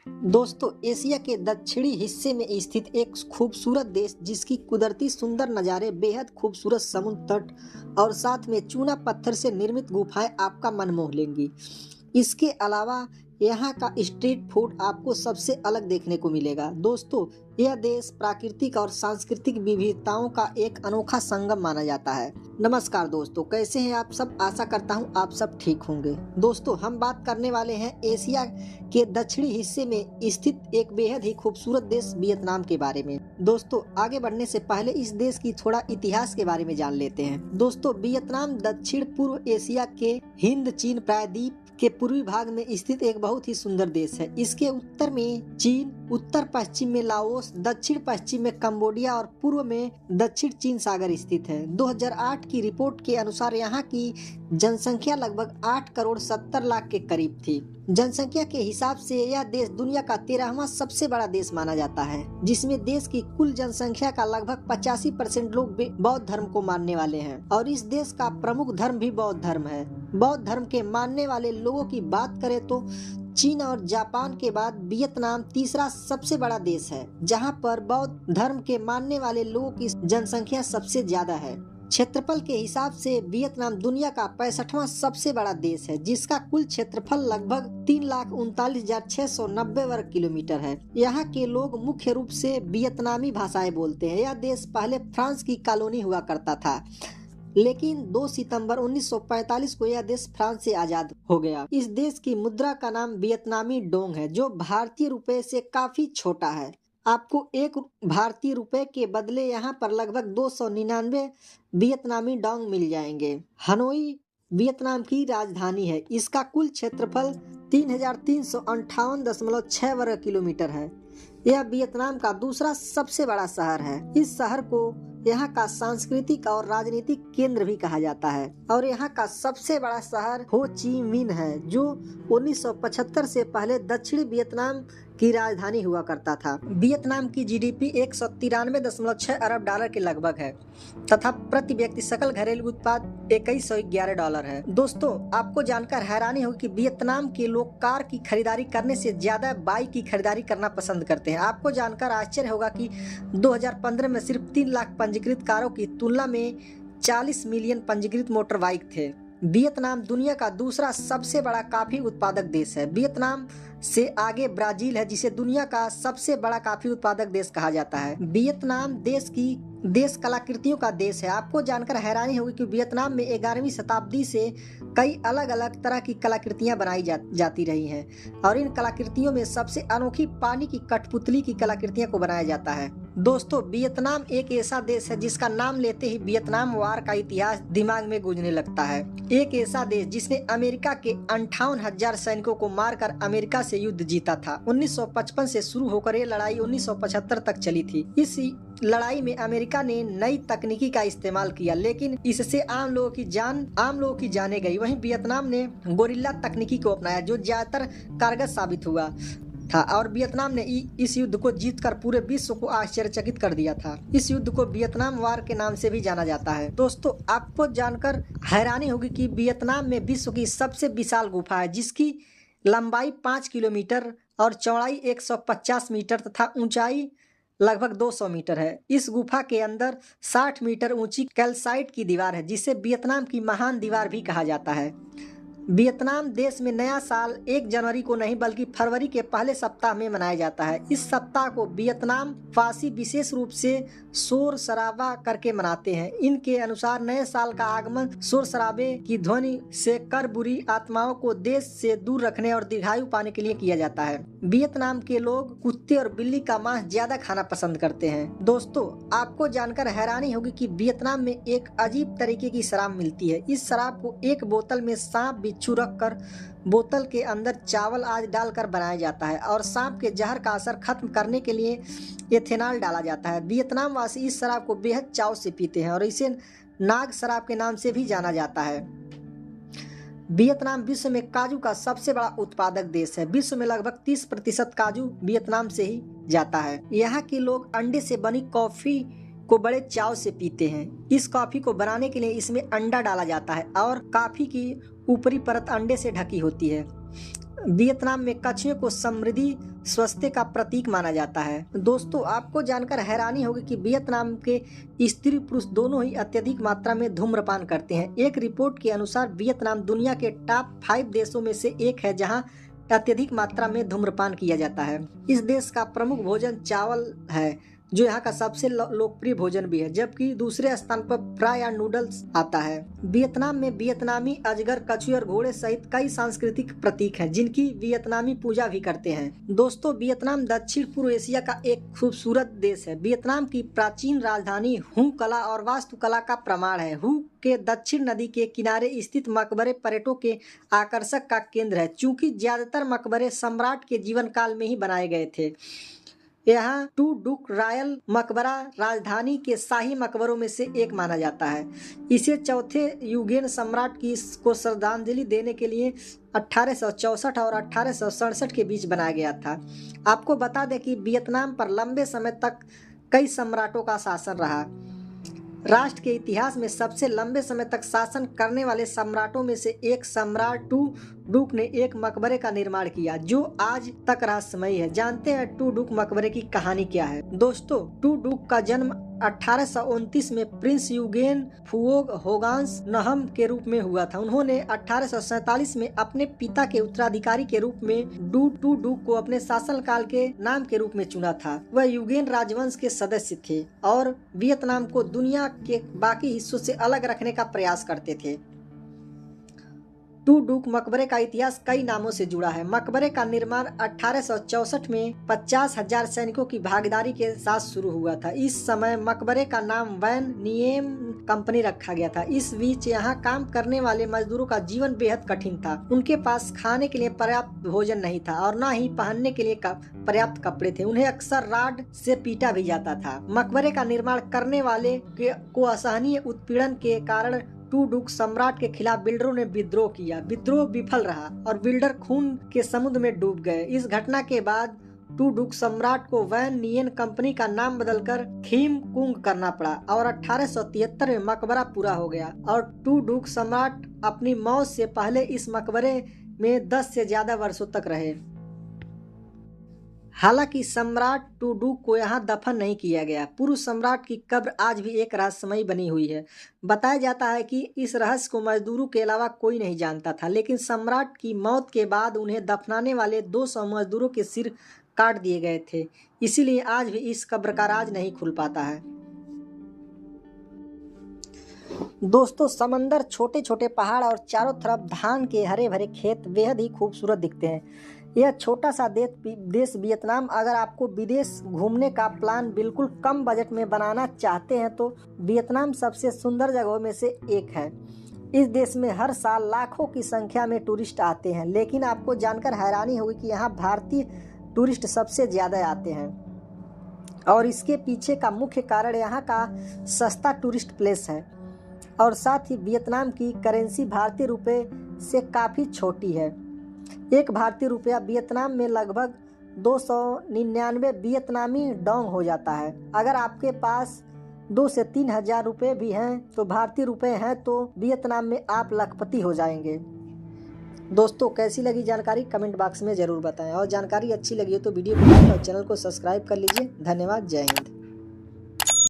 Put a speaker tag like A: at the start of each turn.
A: दोस्तों, एशिया के दक्षिणी हिस्से में स्थित एक खूबसूरत देश जिसकी कुदरती सुंदर नज़ारे, बेहद खूबसूरत समुद्र तट और साथ में चूना पत्थर से निर्मित गुफाएं आपका मन मोह लेंगी। इसके अलावा यहाँ का स्ट्रीट फूड आपको सबसे अलग देखने को मिलेगा। दोस्तों, यह देश प्राकृतिक और सांस्कृतिक विविधताओं का एक अनोखा संगम माना जाता है। नमस्कार दोस्तों, कैसे हैं आप सब? आशा करता हूँ आप सब ठीक होंगे। दोस्तों, हम बात करने वाले हैं एशिया के दक्षिणी हिस्से में स्थित एक बेहद ही खूबसूरत देश वियतनाम के बारे में। दोस्तों, आगे बढ़ने से पहले इस देश की थोड़ा इतिहास के बारे में जान लेते हैं। दोस्तों, वियतनाम दक्षिण पूर्व एशिया के हिंद चीन प्रायद्वीप के पूर्वी भाग में स्थित एक बहुत ही सुंदर देश है। इसके उत्तर में चीन, उत्तर पश्चिम में लाओस, दक्षिण पश्चिम में कंबोडिया और पूर्व में दक्षिण चीन सागर स्थित है। 2008 की रिपोर्ट के अनुसार यहाँ की जनसंख्या लगभग 8 करोड़ 70 लाख के करीब थी। जनसंख्या के हिसाब से यह देश दुनिया का 13वां सबसे बड़ा देश माना जाता है, जिसमें देश की कुल जनसंख्या का लगभग 85% लोग बौद्ध धर्म को मानने वाले हैं और इस देश का प्रमुख धर्म भी बौद्ध धर्म है। बौद्ध धर्म के मानने वाले लोगों की बात करें तो चीन और जापान के बाद वियतनाम तीसरा सबसे बड़ा देश है, जहां पर बौद्ध धर्म के मानने वाले लोगों की जनसंख्या सबसे ज्यादा है। क्षेत्रफल के हिसाब से वियतनाम दुनिया का 65वां सबसे बड़ा देश है, जिसका कुल क्षेत्रफल लगभग 3,39,690 वर्ग किलोमीटर है। यहाँ के लोग मुख्य रूप से वियतनामी भाषाएं बोलते हैं। यह देश पहले फ्रांस की कॉलोनी हुआ करता था, लेकिन 2 सितंबर 1945 को यह देश फ्रांस से आजाद हो गया। इस देश की मुद्रा का नाम वियतनामी डोंग है, जो भारतीय रुपए से काफी छोटा है। आपको एक भारतीय रुपए के बदले यहाँ पर लगभग 299 वियतनामी डोंग मिल जाएंगे। हनोई वियतनाम की राजधानी है। इसका कुल क्षेत्रफल 3,358.6 वर्ग किलोमीटर है। यह वियतनाम का दूसरा सबसे बड़ा शहर है। इस शहर को यहाँ का सांस्कृतिक और राजनीतिक केंद्र भी कहा जाता है और यहाँ का सबसे बड़ा शहर हो ची मिन है, जो 1975 से पहले दक्षिणी वियतनाम की राजधानी हुआ करता था। वियतनाम की जीडीपी 193.6 अरब डॉलर के लगभग है तथा प्रति व्यक्ति सकल घरेलू उत्पाद 2111 डॉलर है। दोस्तों, आपको जानकर हैरानी होगी कि वियतनाम के लोग कार की खरीदारी करने से ज्यादा बाइक की खरीदारी करना पसंद करते हैं। आपको जानकर आश्चर्य होगा कि 2015 में सिर्फ 3 लाख पंजीकृत कारों की तुलना में 40 मिलियन पंजीकृत मोटर बाइक थे। वियतनाम दुनिया का दूसरा सबसे बड़ा कॉफी उत्पादक देश है। वियतनाम से आगे ब्राजील है, जिसे दुनिया का सबसे बड़ा कॉफी उत्पादक देश कहा जाता है। वियतनाम देश कलाकृतियों का देश है। आपको जानकर हैरानी होगी कि वियतनाम में 11वीं शताब्दी से कई अलग अलग तरह की कलाकृतियां बनाई जाती रही हैं और इन कलाकृतियों में सबसे अनोखी पानी की कठपुतली की कलाकृतियों को बनाया जाता है। दोस्तों, वियतनाम एक ऐसा देश है जिसका नाम लेते ही वियतनाम वार का इतिहास दिमाग में गूंजने लगता है। एक ऐसा देश जिसने अमेरिका के 58,000 सैनिकों को मारकर अमेरिका से युद्ध जीता था। 1955 से शुरू होकर ये लड़ाई 1975 तक चली थी। इस लड़ाई में अमेरिका ने नई तकनीकी का इस्तेमाल किया, लेकिन इससे आम लोगों की जाने गई। वहीं वियतनाम ने गोरिल्ला तकनीकी को अपनाया, जो ज्यादातर कारगर साबित हुआ था और वियतनाम ने इस युद्ध को जीतकर पूरे विश्व को आश्चर्यचकित कर दिया था। इस युद्ध को वियतनाम वार के नाम से भी जाना जाता है। दोस्तों, आपको जानकर हैरानी होगी कि वियतनाम में विश्व की सबसे विशाल गुफा है, जिसकी लंबाई 5 किलोमीटर और चौड़ाई 150 मीटर तथा ऊंचाई लगभग 200 मीटर है। इस गुफा के अंदर 60 मीटर ऊंची कैल्साइट की दीवार है, जिसे वियतनाम की महान दीवार भी कहा जाता है। वियतनाम देश में नया साल 1 जनवरी को नहीं बल्कि फरवरी के पहले सप्ताह में मनाया जाता है। इस सप्ताह को वियतनाम वासी विशेष रूप से शोर शराबा करके मनाते हैं। इनके अनुसार नए साल का आगमन शोर शराबे की ध्वनि से कर बुरी आत्माओं को देश से दूर रखने और दीर्घायु पाने के लिए किया जाता है। वियतनाम के लोग कुत्ते और बिल्ली का मांस ज्यादा खाना पसंद करते हैं। दोस्तों, आपको जानकर हैरानी होगी कि वियतनाम में एक अजीब तरीके की शराब मिलती है। इस शराब को एक बोतल में सांप बिच्छू रखकर बोतल के अंदर चावल आदि डालकर बनाया जाता है और सांप के जहर का असर खत्म करने के लिए एथेनॉल डाला जाता है। वियतनाम वासी इस शराब को बेहद चाव से पीते हैं और इसे नाग शराब के नाम से भी जाना जाता है। वियतनाम विश्व में काजू का सबसे बड़ा उत्पादक देश है। विश्व में लगभग 30% काजू वियतनाम से ही जाता है। यहाँ के लोग अंडे से बनी कॉफी को बड़े चाव से पीते हैं। इस कॉफी को बनाने के लिए इसमें अंडा डाला जाता है और कॉफी की ऊपरी परत अंडे से ढकी होती है। वियतनाम में कछुए को समृद्धि स्वास्थ्य का प्रतीक माना जाता है। दोस्तों, आपको जानकर हैरानी होगी कि वियतनाम के स्त्री पुरुष दोनों ही अत्यधिक मात्रा में धूम्रपान करते हैं। एक रिपोर्ट के अनुसार वियतनाम दुनिया के टॉप 5 देशों में से एक है जहां अत्यधिक मात्रा में धूम्रपान किया जाता है। इस देश का प्रमुख भोजन चावल है, जो यहाँ का सबसे लोकप्रिय भोजन भी है, जबकि दूसरे स्थान पर फ्राई या नूडल्स आता है। वियतनाम में वियतनामी अजगर, कछुए और घोड़े सहित कई सांस्कृतिक प्रतीक हैं, जिनकी वियतनामी पूजा भी करते हैं। दोस्तों, वियतनाम दक्षिण पूर्व एशिया का एक खूबसूरत देश है। वियतनाम की प्राचीन राजधानी हू कला और वास्तुकला का प्रमाण है। हू के दक्षिण नदी के किनारे स्थित मकबरे पर्यटकों के आकर्षक का केंद्र है, चूंकि ज्यादातर मकबरे सम्राट के जीवन काल में ही बनाए गए थे। यहाँ टू डुक रॉयल मकबरा राजधानी के शाही मकबरों में से एक माना जाता है। इसे चौथे युगेन सम्राट को श्रद्धांजलि देने के लिए 1864 और 1867 के बीच बनाया गया था। आपको बता दें कि वियतनाम पर लंबे समय तक कई सम्राटों का शासन रहा। राष्ट्र के इतिहास में सबसे लंबे समय तक शासन करने वाले सम्राटों में से एक सम्राट टू डुक ने एक मकबरे का निर्माण किया, जो आज तक रहस्यमयी है। जानते हैं टू डुक मकबरे की कहानी क्या है? दोस्तों, टू डुक का जन्म 1829 में प्रिंस यूगेन फुओग होगांस नहम के रूप में हुआ था। उन्होंने 1847 में अपने पिता के उत्तराधिकारी के रूप में टू डुक को अपने शासनकाल के नाम के रूप में चुना था। वह यूगेन राजवंश के सदस्य थे और वियतनाम को दुनिया के बाकी हिस्सों से अलग रखने का प्रयास करते थे। टू डुक मकबरे का इतिहास कई नामों से जुड़ा है। मकबरे का निर्माण 1864 में 50,000 सैनिकों की भागीदारी के साथ शुरू हुआ था। इस समय मकबरे का नाम वैन नियम कंपनी रखा गया था। इस बीच यहाँ काम करने वाले मजदूरों का जीवन बेहद कठिन था। उनके पास खाने के लिए पर्याप्त भोजन नहीं था और न ही पहनने के लिए पर्याप्त कपड़े थे। उन्हें अक्सर राड से पीटा भी जाता था। मकबरे का निर्माण करने वाले को असहनीय उत्पीड़न के कारण टू डुक सम्राट के खिलाफ बिल्डरों ने विद्रोह किया। विद्रोह विफल रहा और बिल्डर खून के समुद्र में डूब गए। इस घटना के बाद टू डुक सम्राट को वैन नियन कंपनी का नाम बदलकर खीम कुंग करना पड़ा और 1873 में मकबरा पूरा हो गया और टू डुक सम्राट अपनी मौत से पहले इस मकबरे में 10 से ज्यादा वर्षों तक रहे। हालांकि सम्राट टू डुक को यहाँ दफन नहीं किया गया। पूर्व सम्राट की कब्र आज भी एक रहस्यमयी बनी हुई है। बताया जाता है कि इस रहस्य को मजदूरों के अलावा कोई नहीं जानता था, लेकिन सम्राट की मौत के बाद उन्हें दफनाने वाले 200 मजदूरों के सिर काट दिए गए थे। इसीलिए आज भी इस कब्र का राज नहीं खुल पाता है। दोस्तों, समंदर, छोटे छोटे पहाड़ और चारों तरफ धान के हरे भरे खेत बेहद ही खूबसूरत दिखते हैं। यह छोटा सा देश वियतनाम, अगर आपको विदेश घूमने का प्लान बिल्कुल कम बजट में बनाना चाहते हैं तो वियतनाम सबसे सुंदर जगहों में से एक है। इस देश में हर साल लाखों की संख्या में टूरिस्ट आते हैं, लेकिन आपको जानकर हैरानी होगी कि यहाँ भारतीय टूरिस्ट सबसे ज्यादा आते हैं और इसके पीछे का मुख्य कारण यहाँ का सस्ता टूरिस्ट प्लेस है और साथ ही वियतनाम की करेंसी भारतीय रुपए से काफ़ी छोटी है। एक भारतीय रुपया वियतनाम में लगभग 299 वियतनामी डोंग हो जाता है। अगर आपके पास 2 से 3 हजार रुपये भी हैं तो भारतीय रुपए हैं तो वियतनाम में आप लखपति हो जाएंगे। दोस्तों, कैसी लगी जानकारी कमेंट बॉक्स में ज़रूर बताएं और जानकारी अच्छी लगी हो तो वीडियो को लाइक और चैनल को सब्सक्राइब कर लीजिए। धन्यवाद। जय हिंद।